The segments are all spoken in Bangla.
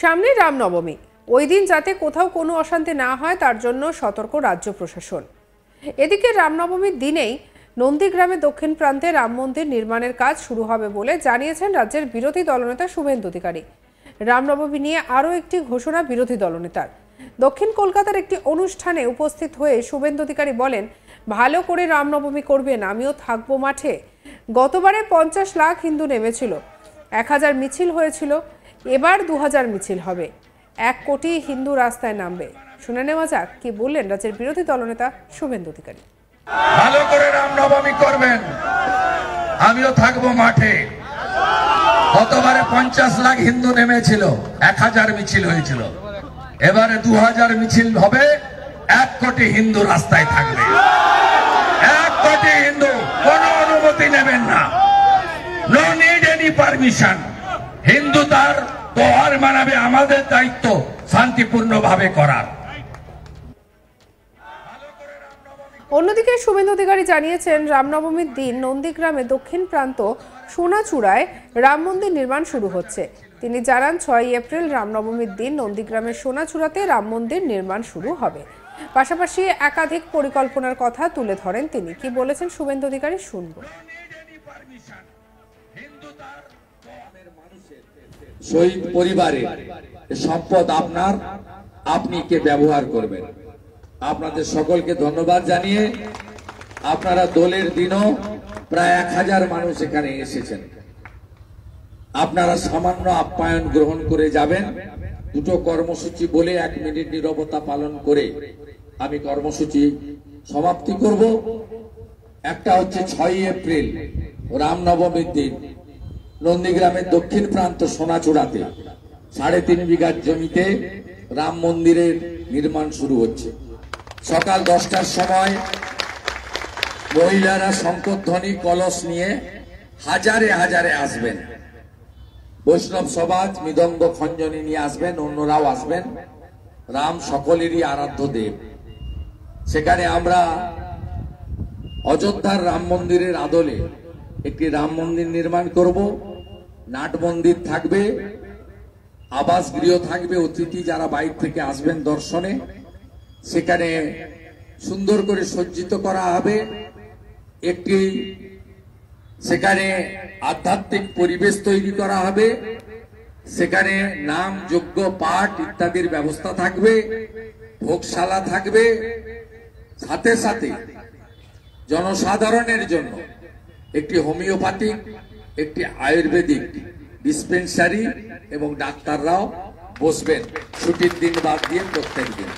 সামনে রামনবমী, ওই দিন যাতে কোথাও কোনো অশান্তি না হয় তার জন্য সতর্ক রাজ্য প্রশাসন। এদিকে রামনবমীর দিনেই নন্দীগ্রামে দক্ষিণ প্রান্তে রাম মন্দির নির্মাণের কাজ শুরু হবে বলে জানিয়েছেন রাজ্যের বিরোধী দলনেতা শুভেন্দু অধিকারী। রামনবমী নিয়ে আরও একটি ঘোষণা বিরোধী দলনেতার। দক্ষিণ কলকাতার একটি অনুষ্ঠানে উপস্থিত হয়ে শুভেন্দু অধিকারী বলেন, ভালো করে রামনবমী করবেন, আমিও থাকবো মাঠে। গতবারে 50 লাখ হিন্দু নেমেছিল, 1000 মিছিল হয়েছিল, এবার 2000 মিছিল হবে, 1 কোটি হিন্দু রাস্তায় নামবে। শুনে নেওয়া যাক কি বললেন রাজ্যের বিরোধী দলনেতা শুভেন্দু অধিকারী। ভালো করে রামনবমী করবেন, আমিও থাকবো মাঠে। গতবারে 50 লাখ হিন্দু নেমেছিল, 1000 মিছিল হয়েছিল, এবারে 2000 মিছিল হবে, 1 কোটি হিন্দু রাস্তায় থাকবে। 1 কোটি হিন্দু, কোনো অনুমতি নেবেন না, no need any permission. Hindu তার তোহার মানাবে, আমাদের দায়িত্ব শান্তিপূর্ণ ভাবে করার। অন্যদিকে শুভেন্দু অধিকারী জানিয়েছেন, রামনবমীর দিন নন্দীগ্রামে দক্ষিণ প্রান্ত সোনাচূড়ায় রাম মন্দির নির্মাণ শুরু হচ্ছে। তিনি জানান, 6 এপ্রিল রামনবমীর দিন নন্দীগ্রামের সোনাচূড়াতে রাম মন্দির নির্মাণ শুরু হবে। পাশাপাশি একাধিক পরিকল্পনার কথা তুলে ধরেন তিনি। কি বলেছেন শুভেন্দু অধিকারী, শুনব। শহীদ পরিবারের সম্পদ আপনার, আপনি কে ব্যবহার করবেন। আপনাদের সকলকে ধন্যবাদ জানিয়ে, আপনারা দোলের দিনও প্রায় 1000 মানুষ এখানে এসেছেন। আপনারা সামান্য আপ্যায়ন গ্রহণ করে যাবেন। দুটো কর্মসূচি বলে 1 মিনিট নীরবতা পালন করে আমি কর্মসূচি সমাপ্তি করব। একটা হচ্ছে 6 এপ্রিল রামনবমীর দিন নন্দীগ্রামের দক্ষিণ প্রান্ত সোনাচূড়াতে 3.5 বিঘা জমিতে রাম মন্দিরের নির্মাণ শুরু হচ্ছে। সকাল 10টার সময় মহিলারা শঙ্করধ্বনি কলস নিয়ে হাজারে হাজারে আসবেন। বৈষ্ণব সমাজ মৃদঙ্গ খঞ্জনি নিয়ে আসবেন, অন্যরাও আসবেন। রাম সকলেরই আরাধ্য দেব। সেখানে আমরা অযোধ্যার রাম মন্দিরের আদলে একটি রাম মন্দির নির্মাণ করব। নাট মন্দির থাকবে, আবাস গৃহ থাকবে, অতিথি যারা বাইরে থেকে আসবেন দর্শনে সেখানে সুন্দর করে সজ্জিত করা হবে। একটি সেখানে আধ্যাত্মিক পরিবেশ তৈরি করা হবে। সেখানে নাম, যজ্ঞ, পাঠ ইত্যাদির ব্যবস্থা থাকবে, ভোগশালা থাকবে। সাথে সাথে জনসাধারণের জন্য একটি হোমিওপ্যাথিক, একটি আয়ুর্বেদিক ডিসপেন্সারি এবং ডাক্তাররাও বসবেন ছুটির দিন বাদ দিয়ে প্রত্যেক দিন।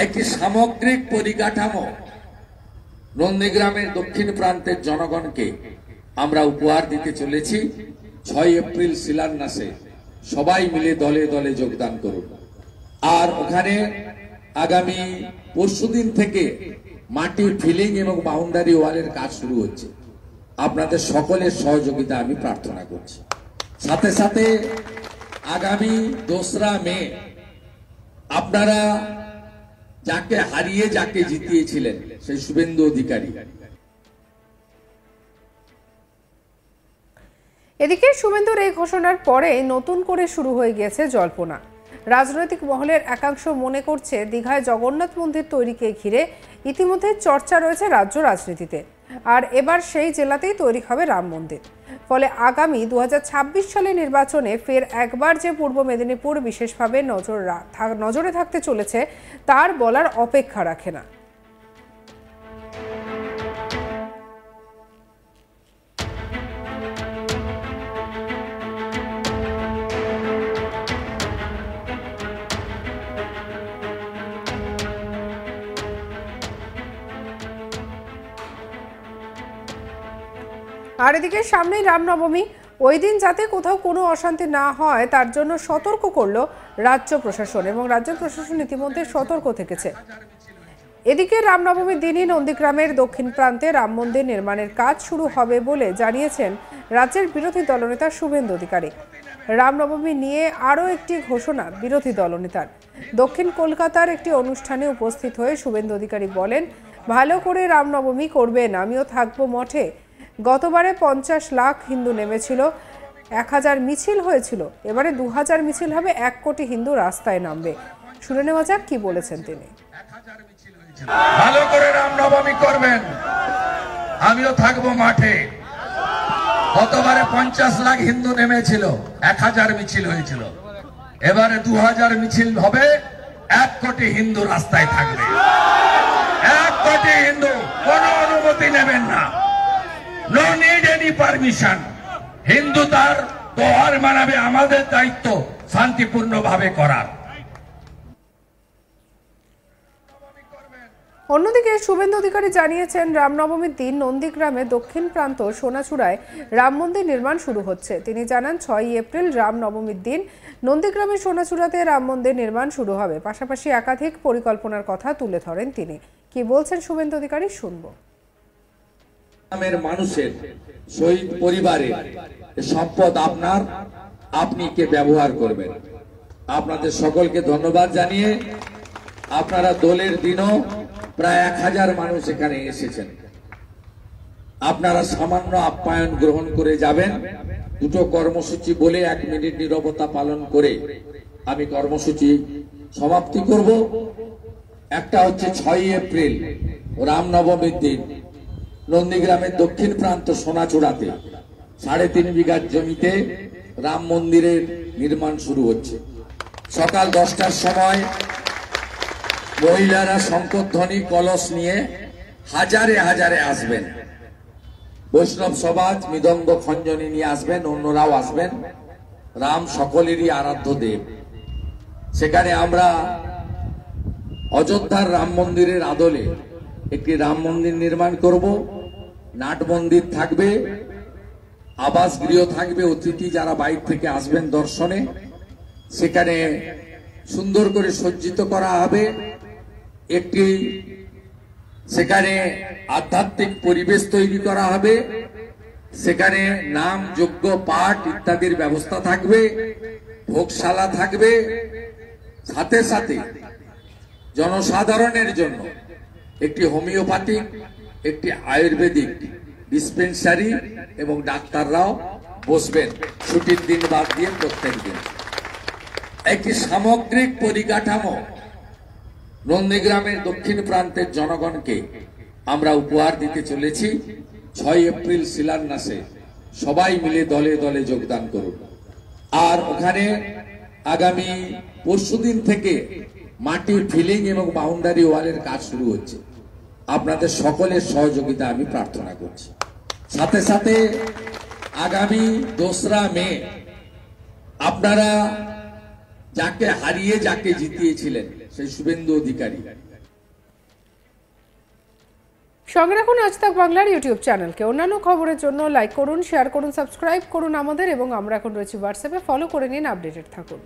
একটি সামগ্রিক পরিকাঠামো নন্দীগ্রামের দক্ষিণ প্রান্তের জনগণকে আমরা উপহার দিতে চলেছি। 6 এপ্রিল শিলান্যাসে সবাই মিলে দলে দলে যোগদান করুন। আর ওখানে আগামী পরশুদিন থেকে মাটি ফিলিং এবং বাউন্ডারি ওয়ালের কাজ শুরু হচ্ছে। আপনাদের সকলের সহযোগিতা আমি প্রার্থনা করছি। সাথে সাথে আগামী 2রা মে আপনারা যাকে হারিয়ে যাকে জিতিয়েছিলেন সেই শুভেন্দু অধিকারী। এদিকে শুভেন্দুর এই ঘোষণার পরে নতুন করে শুরু হয়ে গিয়েছে জল্পনা। রাজনৈতিক মহলের একাংশ মনে করছে, দীঘায় জগন্নাথ মন্দির তৈরিকে ঘিরে ইতিমধ্যে চর্চা রয়েছে রাজ্য রাজনীতিতে। আর এবার সেই জেলাতেই তৈরি হবে রাম মন্দির। ফলে আগামী 2026 সালের নির্বাচনে ফের একবার যে পূর্ব মেদিনীপুর বিশেষভাবে নজরে থাকতে চলেছে তার বলার অপেক্ষা রাখে না। আর এদিকে সামনেই রামনবমী, ওই দিন যাতে কোথাও কোনো অশান্তি না হয় তার জন্য সতর্ক করলো রাজ্য প্রশাসন, এবং রাজ্য প্রশাসন ইতিমধ্যে সতর্ক থেকেছে। এদিকে রামনবমীর দিনই নন্দীগ্রামের দক্ষিণ প্রান্তে রাম মন্দির নির্মাণের কাজ শুরু হবে বলে জানিয়েছেন রাজ্যের বিরোধী দলনেতা শুভেন্দু অধিকারী। রামনবমী নিয়ে আরও একটি ঘোষণা বিরোধী দলনেতার। দক্ষিণ কলকাতার একটি অনুষ্ঠানে উপস্থিত হয়ে শুভেন্দু অধিকারী বলেন, ভালো করে রামনবমী করবেন, আমিও থাকবো মঠে। গতবারে 50 লাখ হিন্দু নেমেছিল, 1000 মিছিল হয়েছিল, এবারে 2000 মিছিল হবে, 1 কোটি হিন্দু রাস্তায় নামবে। শুনে নেওয়া যাক কি বলেছেন তিনি। ভালো করে রামনবমী করবেন, আমিও থাকবো মাঠে। গতবারে 50 লাখ হিন্দু নেমেছিল, 1000 মিছিল হয়েছিল, এবারে 2000 মিছিল হবে, 1 কোটি হিন্দু রাস্তায় থাকবে। 1 কোটি হিন্দু, কোনো অনুমতি নেবেন না, no need any permission. Hindu তার তোহার মানাবে, আমাদের দায়িত্ব শান্তিপূর্ণ ভাবে করার। অন্যদিকে শুভেন্দু অধিকারী জানিয়েছেন, রামনবমীর দিন নন্দীগ্রামে দক্ষিণ প্রান্ত সোনাচূড়ায় রাম মন্দির নির্মাণ শুরু হচ্ছে। তিনি জানান, 6ই এপ্রিল রামনবমীর দিন নন্দীগ্রামের সোনাচূড়াতে রাম মন্দির নির্মাণ শুরু হবে। পাশাপাশি একাধিক পরিকল্পনার কথা তুলে ধরেন তিনি। কি বলছেন শুভেন্দু অধিকারী, শুনবো। গ্রামের মানুষের, শহীদ পরিবারের সম্পদ আপনার, আপনি কে ব্যবহার করবেন। আপনাদের সকলকে ধন্যবাদ জানিয়ে, আপনারা দোলের দিনও প্রায় 1000 মানুষ এখানে এসেছেন। আপনারা সামান্য আপ্যায়ন গ্রহণ করে যাবেন। দুটো কর্মসূচি বলে 1 মিনিট নীরবতা পালন করে আমি কর্মসূচি সমাপ্তি করব। একটা হচ্ছে 6ই এপ্রিল রামনবমীর দিন নন্দীগ্রামের দক্ষিণ প্রান্ত সোনাচূড়াতে 3.5 বিঘার জমিতে রাম মন্দিরের নির্মাণ শুরু হচ্ছে। সকাল 10টার সময় মহিলারা শঙ্করধ্বনি কলস নিয়ে হাজারে হাজারে আসবেন। বৈষ্ণব সমাজ মৃদঙ্গ খঞ্জনি নিয়ে আসবেন, অন্যরাও আসবেন। রাম সকলেরই আরাধ্য দেব। সেখানে আমরা অযোধ্যার রাম মন্দিরের আদলে একটি রাম মন্দির নির্মাণ করব। নাট মন্দির থাকবে, আবাস গৃহ থাকবে, অতিথি যারা বাইরে থেকে আসবেন দর্শনে সেখানে সুন্দর করে সজ্জিত করা হবে। একটি সেখানে আধ্যাত্মিক পরিবেশ তৈরি করা হবে। সেখানে নাম, যজ্ঞ, পাঠ ইত্যাদির ব্যবস্থা থাকবে, ভোগশালা থাকবে। সাথে সাথে জনসাধারণের জন্য একটি হোমিওপ্যাথিক, একটি আয়ুর্বেদিক ডিসপেন্সারি এবং ডাক্তাররাও বসবেন ছুটির দিন বাদ দিয়ে প্রত্যেক দিন। একটি সামগ্রিক পরিকাঠামো নন্দীগ্রামের দক্ষিণ প্রান্তের জনগণকে আমরা উপহার দিতে চলেছি। 6 এপ্রিল শিলান্যাসে সবাই মিলে দলে দলে যোগদান করুন। আর ওখানে আগামী পরশুদিন থেকে মাটি ফিলিং এবং বাউন্ডারি ওয়ালের কাজ শুরু হচ্ছে। আপনাদের সকলের সহযোগিতা আমি প্রার্থনা করছি। সাথে সাথে আগামী 2রা মে আপনারা যাকে হারিয়ে যাকে জিতিয়েছিলেন সেই শুভেন্দু অধিকারী। সঙ্গে রাখুন আজ তাক বাংলার ইউটিউব চ্যানেলকে। অন্যান্য খবরের জন্য লাইক করুন, শেয়ার করুন, সাবস্ক্রাইব করুন আমাদের, এবং আমরা এখন রয়েছি হোয়াটসঅ্যাপে। ফলো করে নিন, আপডেটেড থাকুন।